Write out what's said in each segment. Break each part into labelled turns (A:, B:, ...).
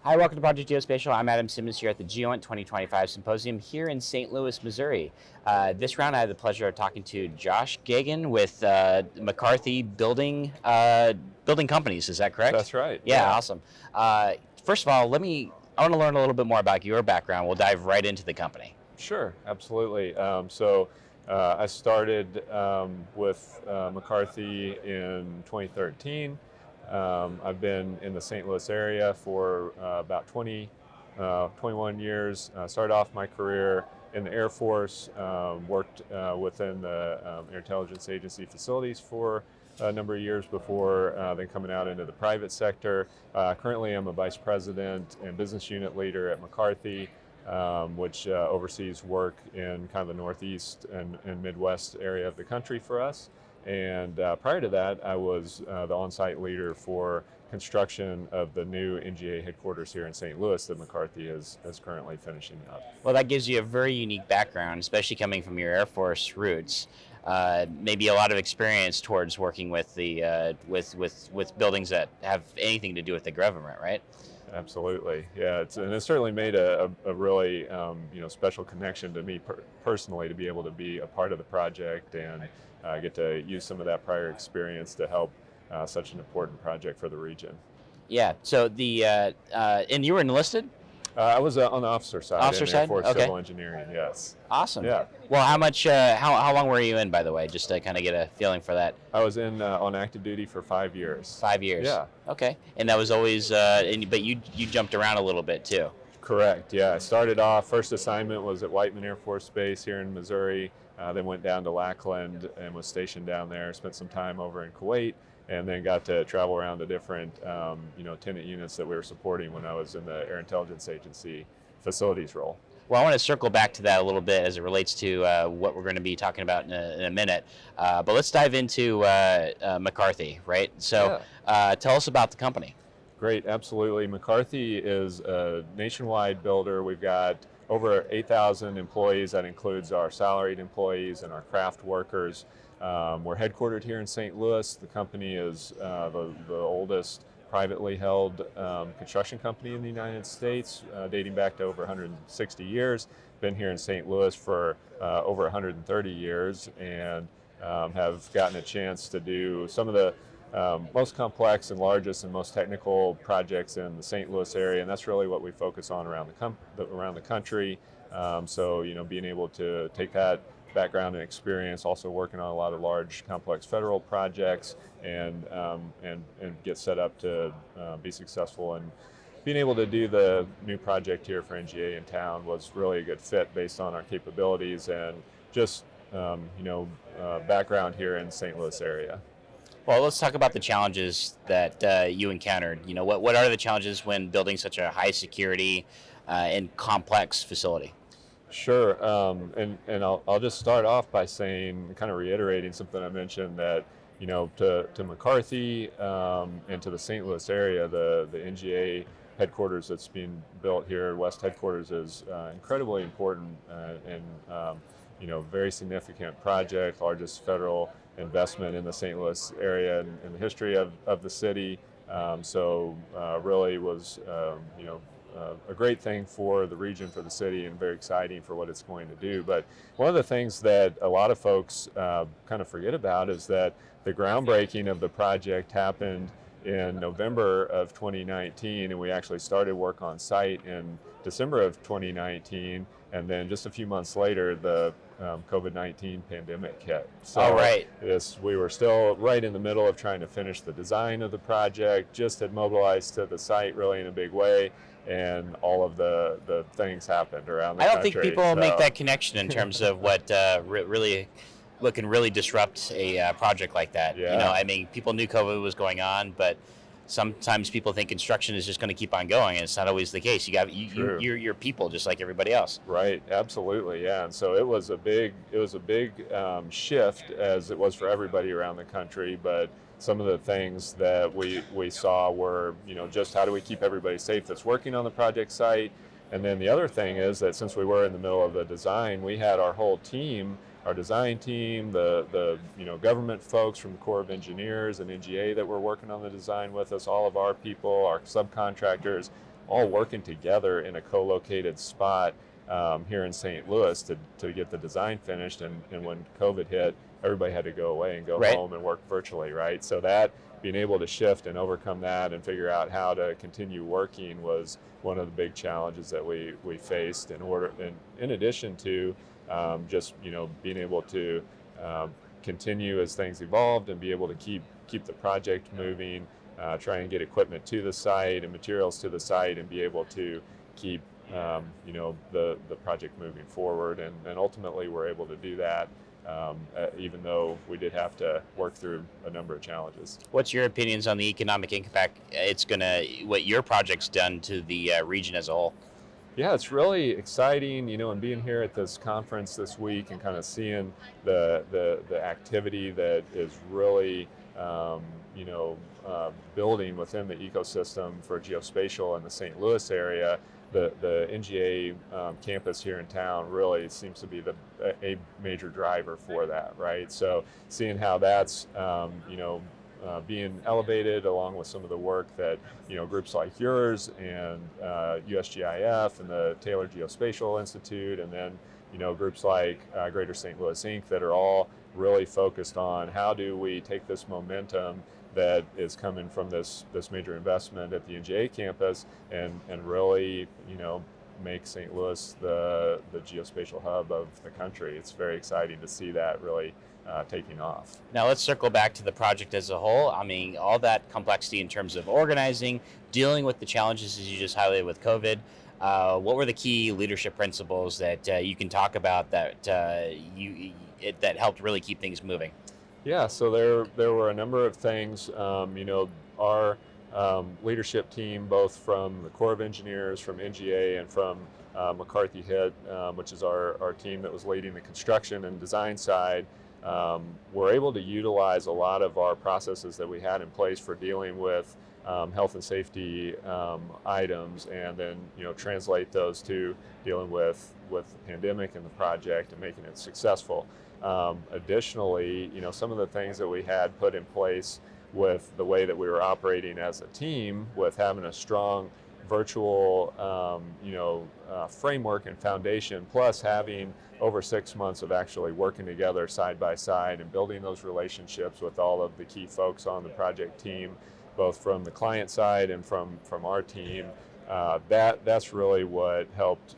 A: Hi, welcome to Project Geospatial. I'm Adam Simmons here at the GEOINT 2025 Symposium here in St. Louis, Missouri. This round I had the pleasure of talking to Josh Gaghen with McCarthy Building Companies. Is that correct?
B: That's right.
A: Yeah, awesome. First of all, I want to learn a little bit more about your background. We'll dive right into the company.
B: Sure, absolutely. I started with McCarthy in 2013. I've been in the St. Louis area for about 21 years. Started off my career in the Air Force, worked within the Air Intelligence Agency facilities for a number of years before then coming out into the private sector. Currently, I'm a vice president and business unit leader at McCarthy, which oversees work in kind of the Northeast and Midwest area of the country for us. And prior to that, I was the on-site leader for construction of the new NGA headquarters here in St. Louis that McCarthy is currently finishing up.
A: Well, that gives you a very unique background, especially coming from your Air Force roots. Maybe a lot of experience towards working with the with buildings that have anything to do with the government, right?
B: Absolutely, yeah. It's certainly made a really special connection to me personally to be able to be a part of the project and get to use some of that prior experience to help such an important project for the region.
A: Yeah. So and you were enlisted?
B: I was on the officer side.
A: Officer
B: in
A: side?
B: Air Force
A: Okay.
B: Civil Engineering. Yes.
A: Awesome.
B: Yeah.
A: Well, how long were you in, by the way, just to kind of get a feeling for that?
B: I was in on active duty for 5 years.
A: 5 years.
B: Yeah.
A: Okay. And that was always, but you jumped around a little bit too.
B: Correct. Yeah. I started off. First assignment was at Whiteman Air Force Base here in Missouri. Then went down to Lackland and was stationed down there. Spent some time over in Kuwait, and then got to travel around the different tenant units that we were supporting when I was in the Air Intelligence Agency facilities role.
A: Well, I want to circle back to that a little bit as it relates to what we're going to be talking about in a minute. But let's dive into McCarthy, right? So tell us about the company.
B: Great, absolutely. McCarthy is a nationwide builder. We've got over 8,000 employees. That includes our salaried employees and our craft workers. We're headquartered here in St. Louis. The company is the oldest privately held construction company in the United States, dating back to over 160 years. Been here in St. Louis for over 130 years and have gotten a chance to do some of the most complex and largest and most technical projects in the St. Louis area, and that's really what we focus on around the country. Being able to take that background and experience, also working on a lot of large, complex federal projects, and get set up to be successful. And being able to do the new project here for NGA in town was really a good fit based on our capabilities and just background here in the St. Louis area.
A: Well, let's talk about the challenges that you encountered. What are the challenges when building such a high security and complex facility?
B: Sure, and I'll just start off by saying, kind of reiterating something I mentioned, that to McCarthy and to the St. Louis area, the NGA headquarters that's being built here, West headquarters, is incredibly important and very significant project, largest federal investment in the St. Louis area and in the history of the city. Really was a great thing for the region, for the city, and very exciting for what it's going to do. But one of the things that a lot of folks kind of forget about is that the groundbreaking of the project happened in November of 2019, and we actually started work on site in December of 2019, and then just a few months later, the COVID-19 pandemic hit. So
A: right.
B: We were still right in the middle of trying to finish the design of the project, just had mobilized to the site really in a big way, and all of the things happened around the country.
A: I don't think people make that connection in terms of what can really disrupt a project like that.
B: Yeah.
A: People knew COVID was going on, but sometimes people think construction is just going to keep on going, and it's not always the case. You're people just like everybody else.
B: Right, absolutely, yeah. And so it was a big shift, as it was for everybody around the country. But some of the things that we saw were, just how do we keep everybody safe that's working on the project site. And then the other thing is that since we were in the middle of the design, we had our whole team, our design team, the government folks from the Corps of Engineers and NGA that were working on the design with us, all of our people, our subcontractors, all working together in a co-located spot here in St. Louis to get the design finished. And when COVID hit, everybody had to go away and go
A: Right.
B: home and work virtually, right? So that being able to shift and overcome that and figure out how to continue working was one of the big challenges that we faced in addition to just being able to continue as things evolved and be able to keep the project moving, try and get equipment to the site and materials to the site and be able to keep the project moving forward, and ultimately we're able to do that even though we did have to work through a number of challenges.
A: What's your opinions on the economic impact what your project's done to the region as a whole?
B: Yeah, it's really exciting, and being here at this conference this week and kind of seeing the activity that is really, building within the ecosystem for geospatial in the St. Louis area. The NGA campus here in town really seems to be a major driver for that, right? So seeing how that's, being elevated along with some of the work that groups like yours and USGIF and the Taylor Geospatial Institute, and then groups like Greater St. Louis Inc. that are all really focused on how do we take this momentum that is coming from this major investment at the NGA campus and really make St. Louis the geospatial hub of the country. It's very exciting to see that really taking off.
A: Now let's circle back to the project as a whole. I mean, all that complexity in terms of organizing, dealing with the challenges as you just highlighted with COVID. What were the key leadership principles that you can talk about that that helped really keep things moving?
B: Yeah, so there were a number of things. Our leadership team, both from the Corps of Engineers, from NGA, and from McCarthy HIT, which is our team that was leading the construction and design side, were able to utilize a lot of our processes that we had in place for dealing with health and safety items, and then translate those to dealing with the pandemic and the project and making it successful. Additionally, some of the things that we had put in place with the way that we were operating as a team, with having a strong virtual framework and foundation, plus having over 6 months of actually working together side by side and building those relationships with all of the key folks on the project team, both from the client side and from our team. That's really what helped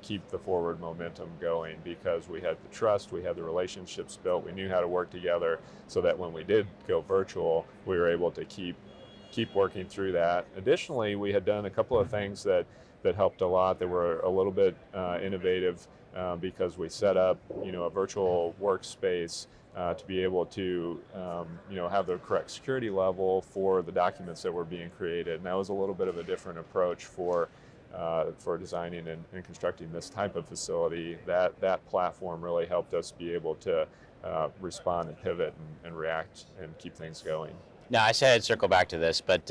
B: keep the forward momentum going, because we had the trust, we had the relationships built, we knew how to work together, so that when we did go virtual, we were able to keep working through that. Additionally, we had done a couple of things that helped a lot, that were a little bit innovative, because we set up a virtual workspace to be able to have the correct security level for the documents that were being created. And that was a little bit of a different approach for designing and constructing this type of facility. That platform really helped us be able to respond and pivot and react and keep things going.
A: Now, I said I'd circle back to this, but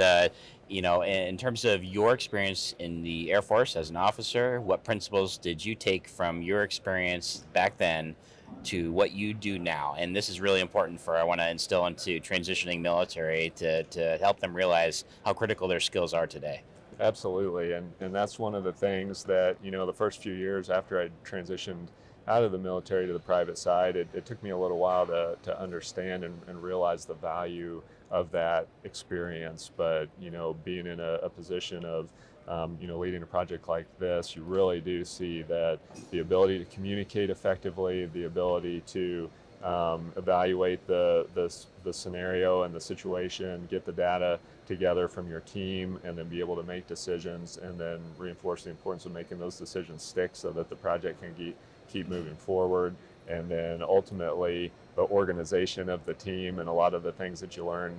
A: in terms of your experience in the Air Force as an officer, what principles did you take from your experience back then to what you do now? And this is really important I want to instill into transitioning military to help them realize how critical their skills are today.
B: Absolutely, and that's one of the things that, the first few years after I transitioned out of the military to the private side, it took me a little while to understand and realize the value of that experience. But, being in a position of, leading a project like this, you really do see that the ability to communicate effectively, the ability to evaluate the scenario and the situation, get the data together from your team, and then be able to make decisions, and then reinforce the importance of making those decisions stick so that the project can keep moving forward. And then ultimately the organization of the team and a lot of the things that you learn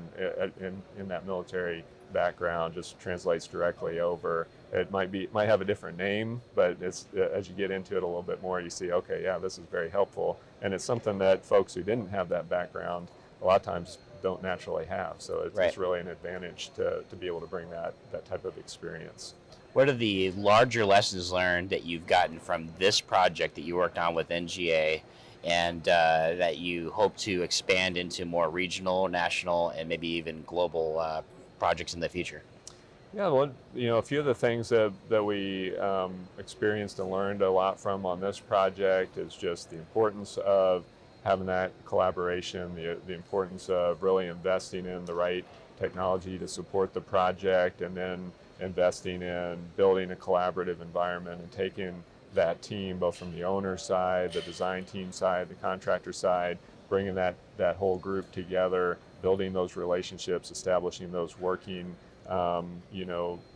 B: in that military background just translates directly over. It might have a different name, but it's as you get into it a little bit more, you see, okay, yeah, this is very helpful. And it's something that folks who didn't have that background a lot of times don't naturally have. So it's really an advantage to be able to bring that type of experience.
A: What are the larger lessons learned that you've gotten from this project that you worked on with NGA, and that you hope to expand into more regional, national, and maybe even global projects in the future?
B: Yeah, well, a few of the things that we experienced and learned a lot from on this project is just the importance of having that collaboration, the importance of really investing in the right technology to support the project, and then investing in building a collaborative environment and taking that team, both from the owner side, the design team side, the contractor side, bringing that whole group together, building those relationships, establishing those working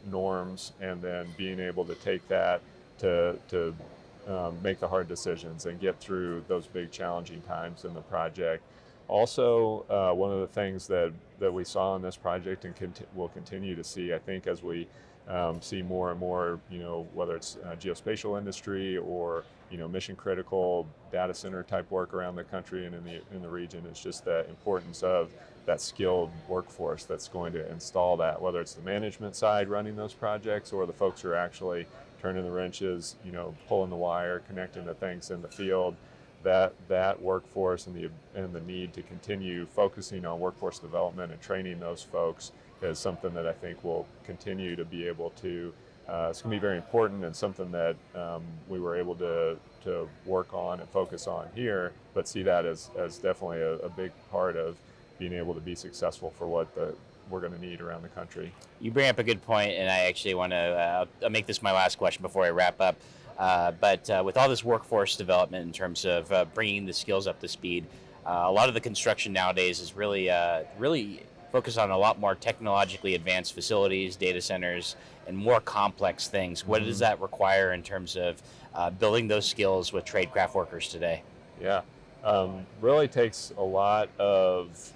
B: norms, and then being able to take that to make the hard decisions and get through those big challenging times in the project. Also, one of the things that we saw in this project and will continue to see, I think, as we see more and more, whether it's geospatial industry or mission critical data center type work around the country and in the region, is just the importance of that skilled workforce that's going to install that, whether it's the management side running those projects or the folks who are actually turning the wrenches, pulling the wire, connecting the things in the field. That workforce and the need to continue focusing on workforce development and training those folks is something that I think will continue to be able to. It's going to be very important, and something that we were able to work on and focus on here, but see that as definitely a big part of being able to be successful for what we're going to need around the country.
A: You bring up a good point, and I actually want to I'll make this my last question before I wrap up. But with all this workforce development in terms of bringing the skills up to speed, a lot of the construction nowadays is really focused on a lot more technologically advanced facilities, data centers, and more complex things. What does that require in terms of building those skills with trade craft workers today?
B: Yeah, really takes a lot of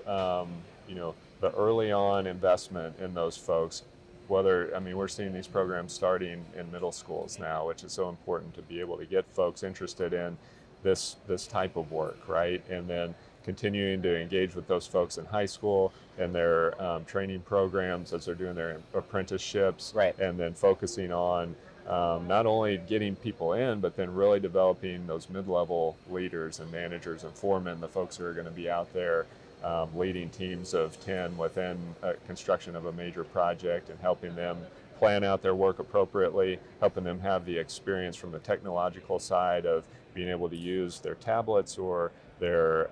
B: the early on investment in those folks. We're seeing these programs starting in middle schools now, which is so important to be able to get folks interested in this type of work, right? And then continuing to engage with those folks in high school and their training programs as they're doing their apprenticeships,
A: Right.
B: and then focusing on not only getting people in, but then really developing those mid-level leaders and managers and foremen, the folks who are going to be out there leading teams of 10 within construction of a major project, and helping them plan out their work appropriately, helping them have the experience from the technological side of being able to use their tablets or their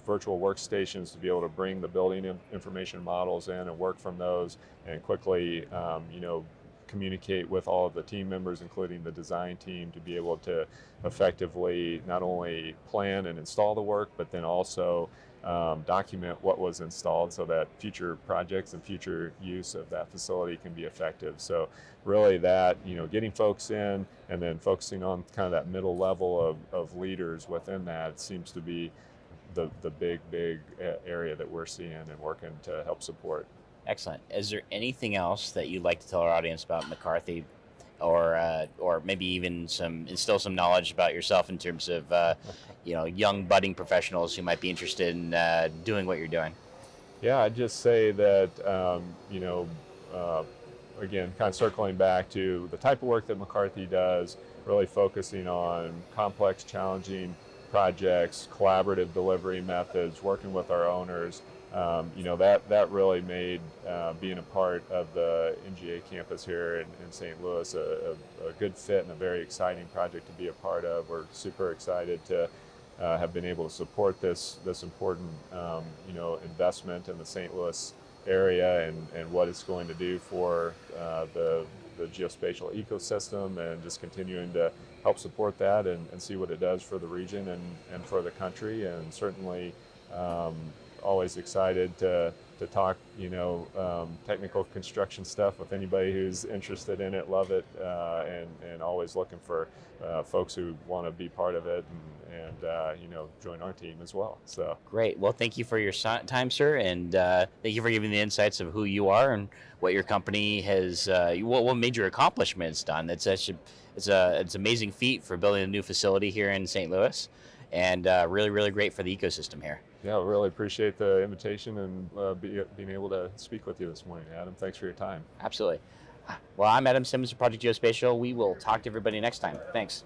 B: virtual workstations to be able to bring the building information models in and work from those, and quickly communicate with all of the team members, including the design team, to be able to effectively not only plan and install the work, but then also document what was installed so that future projects and future use of that facility can be effective. So really that, getting folks in and then focusing on kind of that middle level of leaders within that seems to be the big area that we're seeing and working to help support.
A: Excellent. Is there anything else that you'd like to tell our audience about McCarthy, or maybe even instill some knowledge about yourself in terms of young budding professionals who might be interested in doing what you're doing?
B: Yeah, I'd just say that again, kind of circling back to the type of work that McCarthy does, really focusing on complex, challenging projects, collaborative delivery methods, working with our owners. That really made being a part of the NGA campus here in St. Louis a good fit and a very exciting project to be a part of. We're super excited to have been able to support this important investment in the St. Louis area and what it's going to do for the geospatial ecosystem, and just continuing to help support that and see what it does for the region and for the country. And certainly always excited to talk technical construction stuff with anybody who's interested in it. Love it, and always looking for folks who want to be part of it and join our team as well. So
A: Great. Well, thank you for your time, sir, and thank you for giving the insights of who you are and what your company has, what major accomplishment it's done. It's an amazing feat for building a new facility here in St. Louis, and really great for the ecosystem here.
B: Yeah, really appreciate the invitation and being able to speak with you this morning, Adam. Thanks for your time.
A: Absolutely. Well, I'm Adam Simmons of Project Geospatial. We will talk to everybody next time. Thanks.